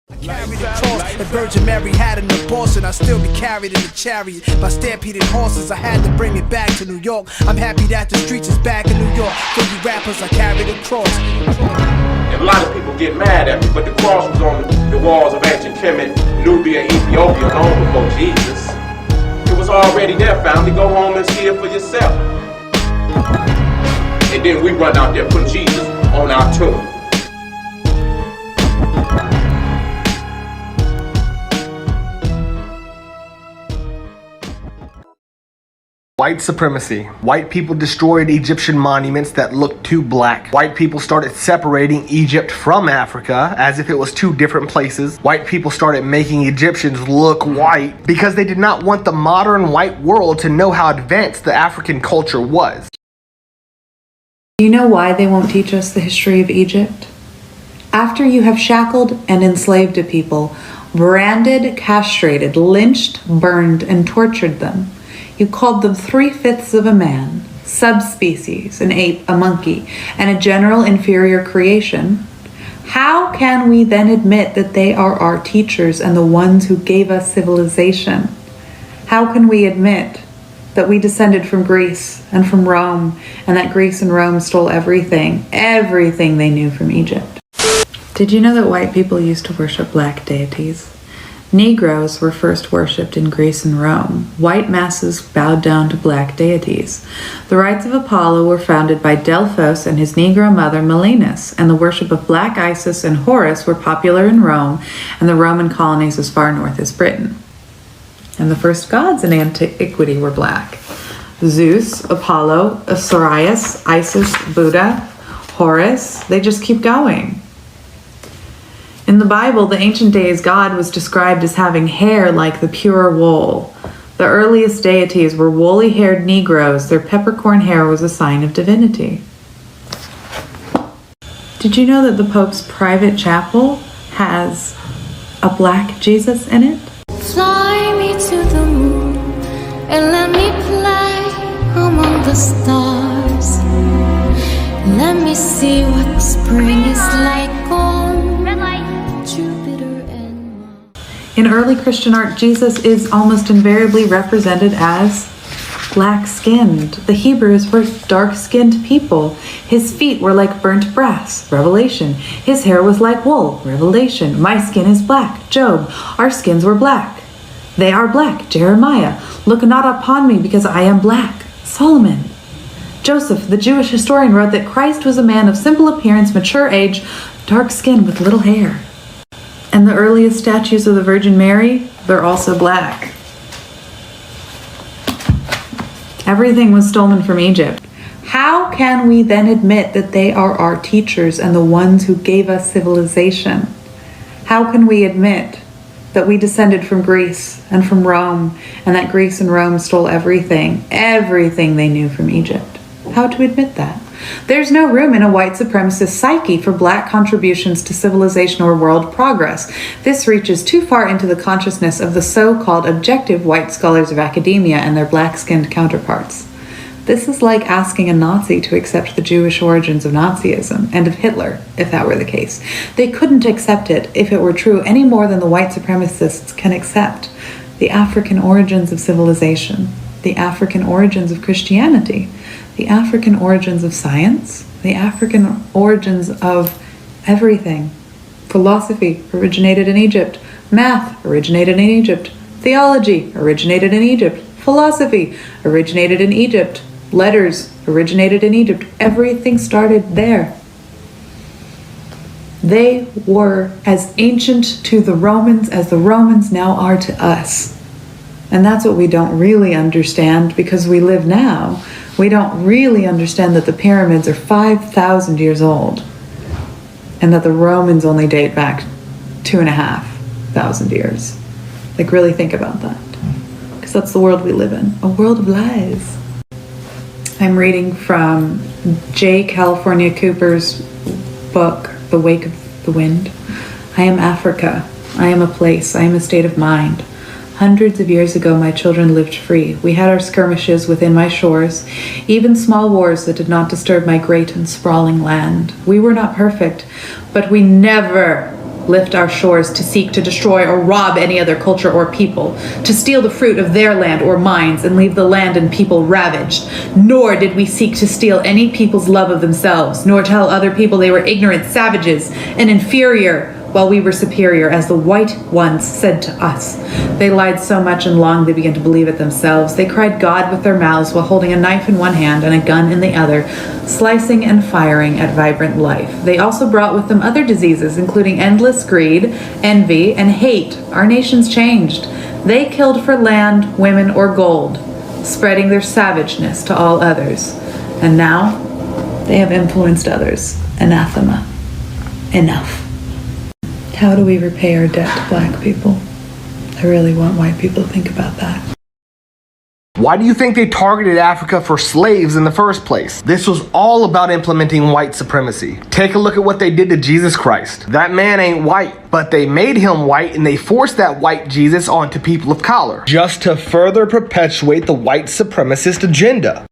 Carried a cross. If Virgin Mary had an abortion, I'd still be carried in a chariot by stampeded horses. I had to bring it back to New York. I'm happy that the streets is back in New York. For you rappers, I carried a cross. And a lot of people get mad at me, but the cross was on the walls of ancient Kemet, Nubia, Ethiopia, long before Jesus. It was already there, family. Go home and see it for yourself. And then we run out there putting Jesus on our tomb. White supremacy. White people destroyed Egyptian monuments that looked too black. White people started separating Egypt from Africa as if it was two different places. White people started making Egyptians look white because they did not want the modern white world to know how advanced the African culture was. Do you know why they won't teach us the history of Egypt? After you have shackled and enslaved a people, branded, castrated, lynched, burned, and tortured them, you called them 3/5 of a man, subspecies, an ape, a monkey, and a general inferior creation. How can we then admit that they are our teachers and the ones who gave us civilization? How can we admit that we descended from Greece and from Rome, and that Greece and Rome stole everything they knew from Egypt? Did you know that white people used to worship black deities? Negroes were first worshipped in Greece and Rome. White masses bowed down to black deities. The rites of Apollo were founded by Delphos and his Negro mother Melinus, and the worship of Black Isis and Horus were popular in Rome and the Roman colonies as far north as Britain. And the first gods in antiquity were black. Zeus, Apollo, Osiris, Isis, Buddha, Horus, they just keep going. In the Bible, the ancient days God was described as having hair like the pure wool. The earliest deities were woolly-haired Negroes. Their peppercorn hair was a sign of divinity. Did you know that the Pope's private chapel has a black Jesus in it? Fly me to the moon and let me play among the stars. Let me see what spring is like on Jupiter and Mars. In early Christian art, Jesus is almost invariably represented as black-skinned. The Hebrews were dark-skinned people. His feet were like burnt brass, Revelation. His hair was like wool, Revelation. My skin is black, Job. Our skins were black. They are black, Jeremiah. Look not upon me because I am black, Solomon. Joseph, the Jewish historian, wrote that Christ was a man of simple appearance, mature age, dark skin with little hair. And the earliest statues of the Virgin Mary, they're also black. Everything was stolen from Egypt. How can we then admit that they are our teachers and the ones who gave us civilization? How can we admit that we descended from Greece and from Rome, and that Greece and Rome stole everything they knew from Egypt? How to admit that? There's no room in a white supremacist psyche for black contributions to civilization or world progress. This reaches too far into the consciousness of the so-called objective white scholars of academia and their black-skinned counterparts. This is like asking a Nazi to accept the Jewish origins of Nazism and of Hitler, if that were the case. They couldn't accept it if it were true any more than the white supremacists can accept the African origins of civilization, the African origins of Christianity, the African origins of science, the African origins of everything. Philosophy originated in Egypt. Math originated in Egypt. Theology originated in Egypt. Philosophy originated in Egypt. Letters originated in Egypt. Everything started there. They were as ancient to the Romans as the Romans now are to us. And that's what we don't really understand because we live now. We don't really understand that the pyramids are 5,000 years old and that the Romans only date back 2,500 years. Like, really think about that. Because that's the world we live in. A world of lies. I'm reading from J. California Cooper's book, The Wake of the Wind. I am Africa. I am a place. I am a state of mind. Hundreds of years ago, my children lived free. We had our skirmishes within my shores, even small wars that did not disturb my great and sprawling land. We were not perfect, but we never lift our shores to seek to destroy or rob any other culture or people, to steal the fruit of their land or mines and leave the land and people ravaged. Nor did we seek to steal any people's love of themselves, nor tell other people they were ignorant savages and inferior while we were superior, as the white ones said to us. They lied so much and long they began to believe it themselves. They cried God with their mouths while holding a knife in one hand and a gun in the other, slicing and firing at vibrant life. They also brought with them other diseases, including endless greed, envy, and hate. Our nations changed. They killed for land, women, or gold, spreading their savageness to all others. And now they have influenced others. Anathema. Enough. How do we repay our debt to black people? I really want white people to think about that. Why do you think they targeted Africa for slaves in the first place? This was all about implementing white supremacy. Take a look at what they did to Jesus Christ. That man ain't white, but they made him white and they forced that white Jesus onto people of color, just to further perpetuate the white supremacist agenda.